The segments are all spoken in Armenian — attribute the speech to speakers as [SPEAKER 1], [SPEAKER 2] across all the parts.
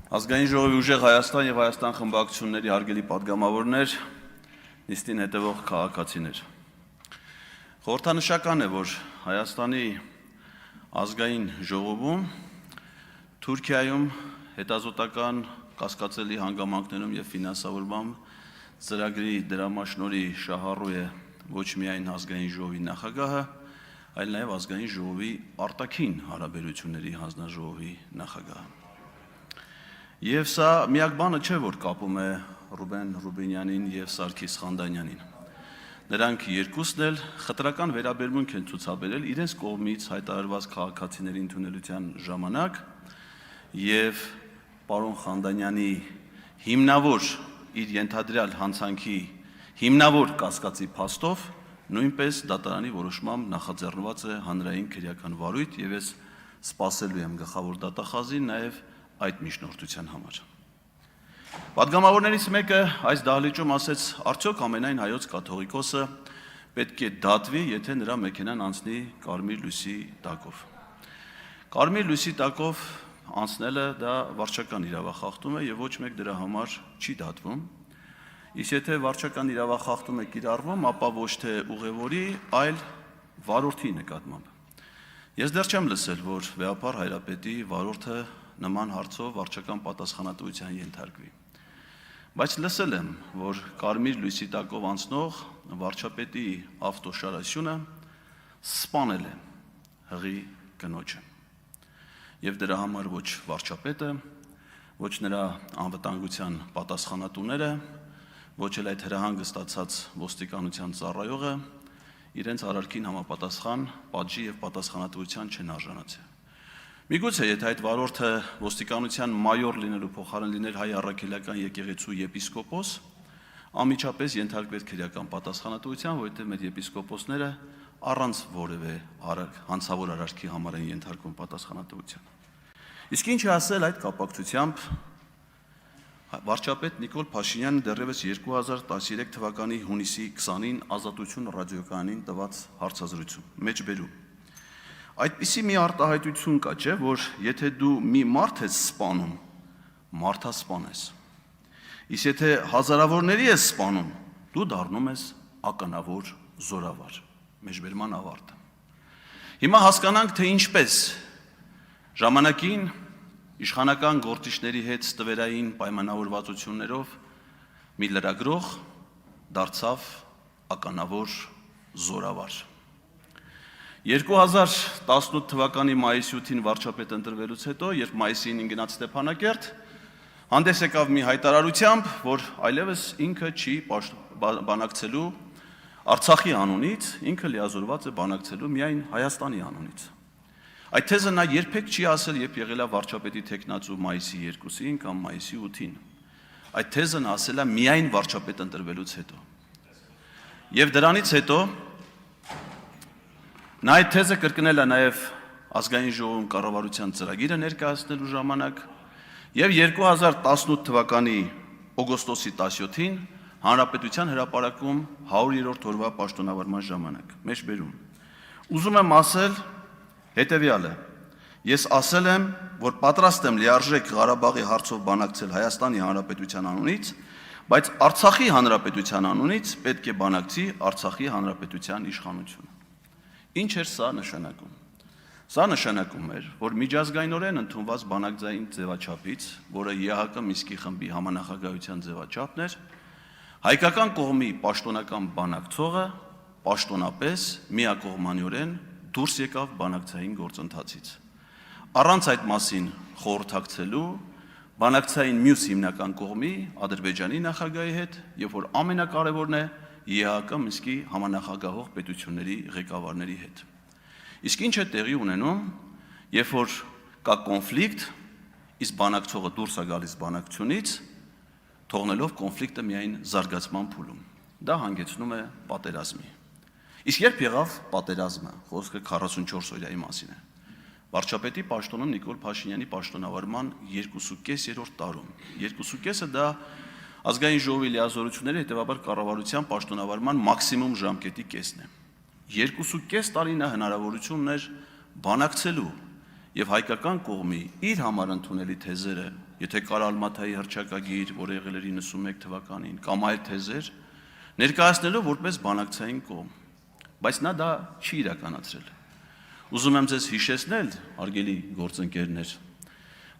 [SPEAKER 1] Ազգային ժողովի ուժեղ Հայաստան եւ Հայաստան խմբակցությունների հարգելի падգամավորներ, նիստին հետևող քաղաքացիներ։ Խորհրդանշական է, որ Հայաստանի ազգային ժողովում Թուրքիայում հետազոտական կասկածելի հանգամանքներում եւ ֆինանսավորման ծրագրի դրամաշնորհի շահառու է ոչ միայն ազգային ժողովի նախագահը, այլ նաեւ ազգային ժողովի արտաքին հարաբերությունների հանձնաժողովի նախագահը։ Եվ սա միակ բանը չէ, որ կապում է Ռուբեն Ռուբինյանին եւ Սարգիս Խանդանյանին։ Նրանք երկուսն էլ խտրական վերաբերմունք են ցուցաբերել իրենց կողմից հայտարարված քաղաքացիների ընդունելության ժամանակ եւ պարոն Խանդանյանի հիմնավոր իր ենթադրյալ հանցանքի հիմնավոր կասկածի փաստով նույնպես դատարանի որոշմամբ նախաձեռնված է հանրային քրեական վարույթ եւ ես սպասելու եմ գլխավոր դատախազին նաեւ այդ միջնորդության համար։ Պատգամավորներից մեկը այս դահլիճում ասեց, արդյոք ամենայն հայոց կաթողիկոսը պետք է դատվի, եթե նրա մեքենան անցնի կարմիր լույսի տակով։ Կարմիր լույսի տակով անցնելը դա վարչական իրավախախտում է եւ ոչ մեկ դրա համար չի դատվում։ Իսկ եթե վարչական իրավախախտում է կիրառվում, ապա ոչ թե ուղևորի, այլ վարորդի նկատմամբ։ Ես դեռ չեմ լսել, որ Վեհապար Հայրապետի վարորդը նման հարցով վարչական պատասխանատվության ենթարկվի։ Բայց լսել եմ, որ կարմիր լույսի տակով անցնող վարչապետի ավտոշարասյունը սպանել է հղի կնոջը։ Եվ դրա համար ոչ վարչապետը, ոչ նրա անվտանգության պատասխանատուները, ոչ էլ այդ հրահանգը ստացած ոստիկանության ծառայողը իրենց արարքին համապատասխան պատժի եւ պատասխանատվության չեն արժանացել։ Միգուցե եթե այդ վարորդը ոստիկանության մայոր լինելու փոխարեն լիներ հայ առաքելական եկեղեցու եպիսկոպոս, անմիջապես ենթարկվեր քրեական պատասխանատվության, որովհետև մեր եպիսկոպոսները առանց որևէ հանցավոր արարքի համար են ենթարկվում պատասխանատվության։ Իսկ ինչ է ասել այդ կապակցությամբ վարչապետ Նիկոլ Փաշինյանը դեռևս 2013 թվականի հունիսի 20-ին Ազատություն ռադիոկայանին տված հարցազրույցում մեջբերում։ Այդպիսի մի արտահայտություն կա, չէ, որ եթե դու մի մարդ ես սպանում, մարդասպան ես։ Իսկ եթե հազարավորների ես սպանում, դու դառնում ես ականավոր զորավար։ Մեջբերման ավարտը։ Հիմա հասկանանք, թե ինչպես ժամանակին իշխանական գործիչների հետ ստվերային պայմանավորվածություններով մի լրագրող դարձավ ականավոր զորավար։ 2018 թվականի մայիսի 8-ին վարչապետ ընտրվելուց հետո, երբ մայիսի 9-ին գնաց Ստեփանակերտ, հանդես եկավ մի հայտարարությամբ, որ այլևս ինքը չի բանակցելու Արցախի անունից, ինքը լիազորված է բանակցելու միայն Հայաստանի անունից։ Այդ թեզը նա երբեք չի ասել, երբ եղել է վարչապետի թեկնածու մայիսի 2-ին կամ մայիսի 8-ին։ Այդ թեզը նա ասել է միայն վարչապետ ընտրվելուց հետո։ Եվ դրանից հետո նա այդ թեզը կրկնել է նաև ազգային ժողովում կառավարության ծրագիրը ներկայացնելու ժամանակ եւ 2018 թվականի օգոստոսի 17-ին Հանրապետության հրապարակում 100-րդ օրվա պաշտոնավարման ժամանակ մեջբերում։ Ուզում եմ ասել հետեւյալը. Ես ասել եմ, որ պատրաստ եմ լիարժեք Ղարաբաղի հարցով բանակցել Հայաստանի Հանրապետության անունից, բայց Արցախի Հանրապետության անունից պետք է բանակցի Արցախի Հանրապետության իշխանությունը։ Ինչ էր սա նշանակում։ Սա նշանակում էր, որ միջազգայինորեն ընդունված բանակցային ձևաչափից, որը ԵՀԿ Մինսկի խմբի համանախագահության ձևաչափն էր, հայկական կողմի պաշտոնական բանակցողը պաշտոնապես միակողմանիորեն դուրս եկավ բանակցային գործընթացից։ Առանց այդ մասին խորհրդակցելու բանակցային մյուս հիմնական կողմի Ադրբեջանի նախագահի հետ, եւ որ ամենակարևորն է ԵՀԿ Մինսկի համանախագահող պետությունների ղեկավարների հետ։ Իսկ ինչ է տեղի ունենում, երբ որ կա կոնֆլիկտ, իսկ բանակցողը դուրս է գալիս բանակցությունից, թողնելով կոնֆլիկտը միայն զարգացման փուլում։ Դա հանգեցնում է պատերազմի։ Իսկ երբ եղավ պատերազմը, խոսքը 44 օրյայի մասին է։ Վարչապետի պաշտոնում Նիկոլ Փաշինյանի պաշտոնավարման 2.5-րդ տարում։ 2.5-ը դա ազգային ժողովի լիազորությունների հետևաբար կառավարության պաշտոնավարման մաքսիմում ժամկետի կեսն է։ 2.5 տարի նա հնարավորություն ուներ բանակցելու եւ հայկական կողմի իր համար ընդունելի թեզերը եթե կար Ալմաթայի հռչակագիր, որը եղել էր 91 թվականին, կամ այլ թեզեր, ներկայացնելով որպես բանակցային կողմ, բայց նա դա չի իրականացրել։ Ուզում եմ ձեզ հիշեցնել, հարգելի գործընկերներ,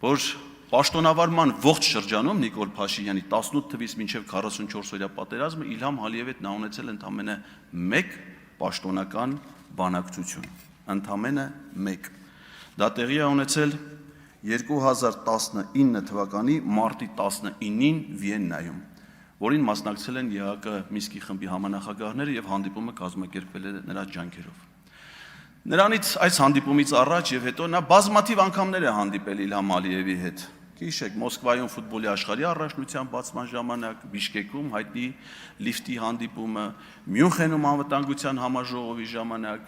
[SPEAKER 1] որ պաշտոնավարման ողջ շրջանում Նիկոլ Փաշինյանի 18 թվականից մինչև 44-օրյա պատերազմը Իլհամ Ալիևի հետ նա ունեցել ընդամենը 1 պաշտոնական բանակցություն, ընդամենը 1։ Դա տեղի է ունեցել 2019 թվականի մարտի 19-ին Վիեննայում, որին մասնակցել են ԵԱԿ Մինսկի խմբի համանախագահները եւ հանդիպումը կազմակերպվել է նրա ջանքերով։ Նրանից այս հանդիպումից առաջ եւ հետո նա բազմաթիվ անգամներ է հանդիպել Իլհամ Ալիևի հետ։ Գիշեք, Մոսկվայում ֆուտբոլի աշխարհի առաջնության բացման ժամանակ, Բիշկեկում հայտնի լիֆտի հանդիպումը, Մյունխենում անվտանգության համաժողովի ժամանակ,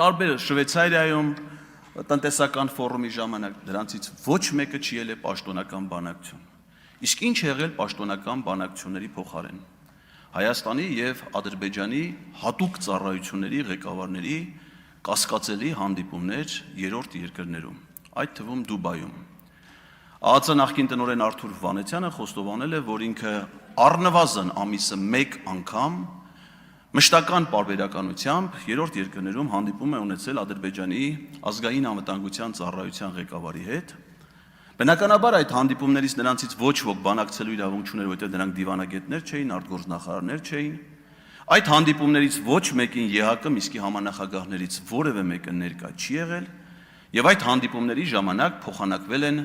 [SPEAKER 1] տարբեր Շվեյցարիայում տնտեսական ֆորումի ժամանակ, դրանցից ոչ մեկը չի ելել պաշտոնական բանակցություն։ Իսկ ինչ եղել պաշտոնական բանակցությունների փոխարեն։ Հայաստանի եւ Ադրբեջանի հատուկ ծառայությունների ղեկավարների կասկածելի հանդիպումներ երրորդ երկրներում, այդ թվում Դուբայում։ ԱԱԾ նախկին տնօրեն Արթուր Վանեցյանը խոստովանել է, որ ինքը առնվազն ամիսը 1 անգամ մշտական պարբերականությամբ երրորդ երկրներում հանդիպում է ունեցել Ադրբեջանի ազգային անվտանգության ծառայության ղեկավարի հետ։ Բնականաբար այդ հանդիպումներից նրանցից ոչ ոք բանակցելու իրավունք չուներ, որտեղ նրանք դիվանագետներ չէին, արտգործնախարարներ չէին։ Այդ հանդիպումներից ոչ մեկին ԵԱՀԿ Մինսկի համանախագահներից որևէ մեկը ներկա չի եղել, եւ այդ հանդիպումների ժամանակ փոխանակվել են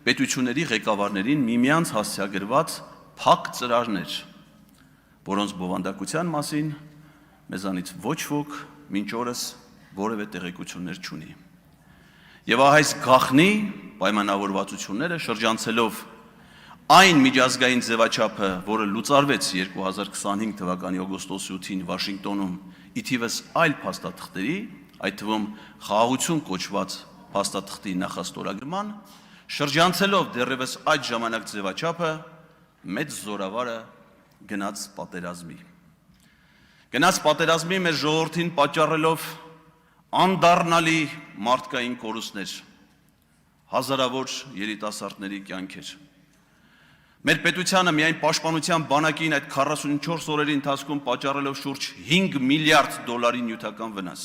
[SPEAKER 1] պետությունների ղեկավարներին միմյանց հասցեագրված փակ ծրարներ, որոնց բովանդակության մասին մեզանից ոչ ոք մինչ օրս որևէ տեղեկություններ չունի։ Եվ այս գաղտնի պայմանավորվածությունները շրջանցելով այն միջազգային ձևաչափը, որը լուծարվեց 2025 թվականի օգոստոսի 8-ին Վաշինգտոնում, ի թիվս այլ փաստաթղթերի, այդ թվում խաղաղություն կոչված փաստաթղթի նախաստորագրման, շրջանցելով դեռևս այդ ժամանակ ձևաչափը, մեծ զորավարը գնաց պատերազմի։ Գնաց պատերազմի մեր ժողովրդին պատճառելով անդառնալի մարդկային կորուստներ, հազարավոր երիտասարդների կյանքեր։ Մեր պետությանը միայն պաշտպանության բանակին այդ 44 օրերի ընթացքում պատճառելով շուրջ 5 միլիարդ դոլարի նյութական վնաս։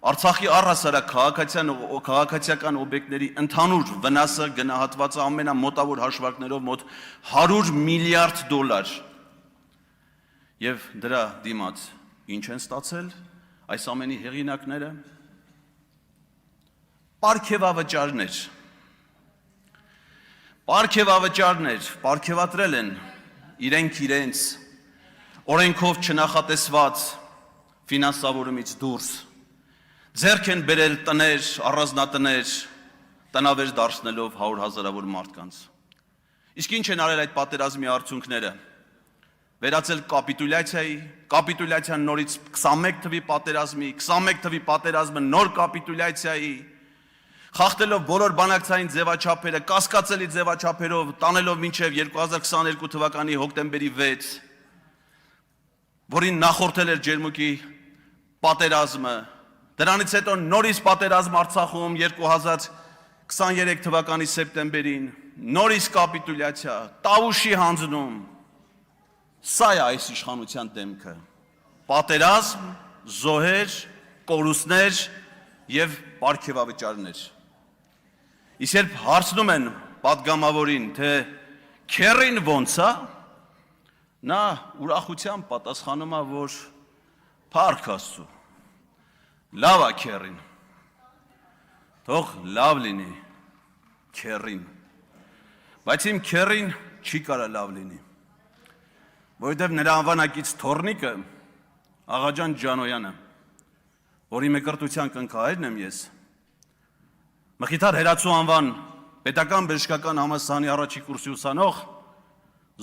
[SPEAKER 1] Արցախի առհասարակ քաղաքացիական օբյեկտների ընդհանուր վնասը գնահատված է ամենամոտավոր հաշվարկներով մոտ 100 միլիարդ դոլար։ Եվ դրա դիմաց ինչ են ստացել այս ամենի հեղինակները։ Պարգևավճարներ պարգևատրել են իրենց օրենքով չնախատեսված ֆինանսավորումից դուրս, ձեռք են բերել տներ, առանձնատներ, տնավեր դարձնելով 100,000-ավոր մարդկանց։ Իսկ ինչ են արել այդ պատերազմի արդյունքները։ Վերածել կապիտուլյացիան նորից 21 թվի պատերազմի, 21 թվի պատերազմը նոր կապիտուլյացիայի, խախտելով բոլոր բանակցային ձևաչափերը, կասկածելի ձևաչափերով, տանելով մինչև 2022 թվականի հոկտեմբերի 6, որին նախորդել էր Ջերմուկի պատերազմը, դրանից հետո նորից պատերազմ Արցախում 2023 թվականի սեպտեմբերին, նորից կապիտուլյացիա, Տավուշի հանձնում։ Սա է այս իշխանության դեմքը։ Պատերազմ, զոհեր, կորուստներ եւ պարգևավճարներ։ Իսկ երբ հարցնում են պատգամավորին, թե քերին ոնց է, նա ուրախությամբ պատասխանում է, որ փառք Աստծո, լավ է քերին, թող լավ լինի քերին, բայց իմ քերին չի կարա լավ լինի, որովհետև նրա անվանակից թոռնիկը Աղաջան Ջանոյանը, որի մկրտության կնքահայրն եմ ես, Մխիթար Հերացու անվան պետական բժշկական համալսարանի առաջի կուրսի ուսանող,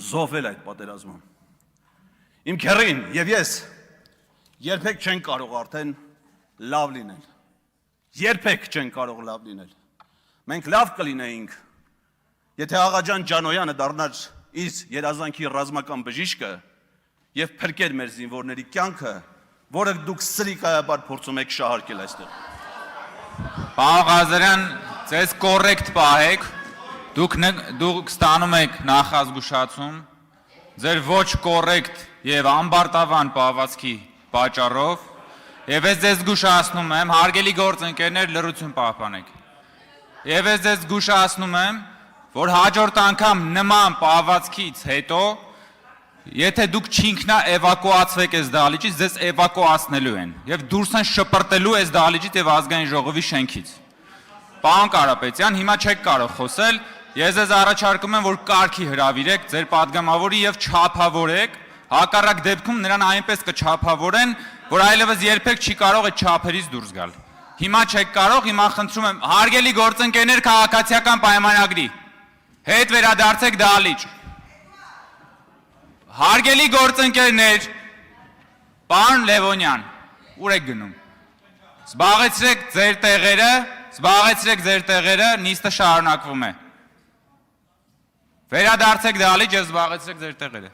[SPEAKER 1] զոհվել այդ պատերազմում։ Իմ քերին եւ ես երբեք չեն կարող արդեն լավ լինել։ Երբեք չեն կարող լավ լինել։ Մենք լավ կլինեինք, եթե Աղաջան Ջանոյանը դառնար իր երազանքի ռազմական բժիշկը եւ փրկեր մեր զինվորների կյանքը, որը դուք սրիկայաբար փորձում եք շահարկել այստեղ։
[SPEAKER 2] Պարոն Ղազարյան, ձեզ կոռեկտ պահեք, Դուք ստանում եք նախազգուշացում ձեր ոչ կոռեկտ եւ ամբարտավան պահվածքի պատճառով եւ ես ձեզ զգուշացնում եմ, հարգելի գործընկերներ, լռություն պահպանեք։ Եվ ես ձեզ զգուշացնում եմ, որ հաջորդ անգամ նման պահվածքից հետո, եթե դուք չինքնա էվակուացվեք այս դահլիճից, ձեզ էվակուացնելու են եւ դուրս են շպրտելու այս դահլիճից եւ ազգային ժողովի շենքից։ Պարոն Կարապետյան, հիմա չեք կարող խոսել, ես ձեզ առաջարկում եմ, որ կարգի հրավիրեք ձեր падգամավորի եւ չափավորեք, հակառակ դեպքում նրան այնպես կչափավորեն, որ այլևս երբեք չի կարող այդ չափերից դուրս գալ։ Հիմա չեք կարող, հիմա խնդրում եմ, հարգելի գործընկերներ, քաղաքացիական պայմանագրի հետ վերադարձեք դահլիճ։ Հարգելի գործընկերներ, պարոն Լևոնյան, ուր եք գնում։ Զբաղեցրեք ձեր տեղերը, նիստը շարունակվում է։ Վերադարձեք դահլիճ եւ զբաղեցրեք ձեր տեղերը։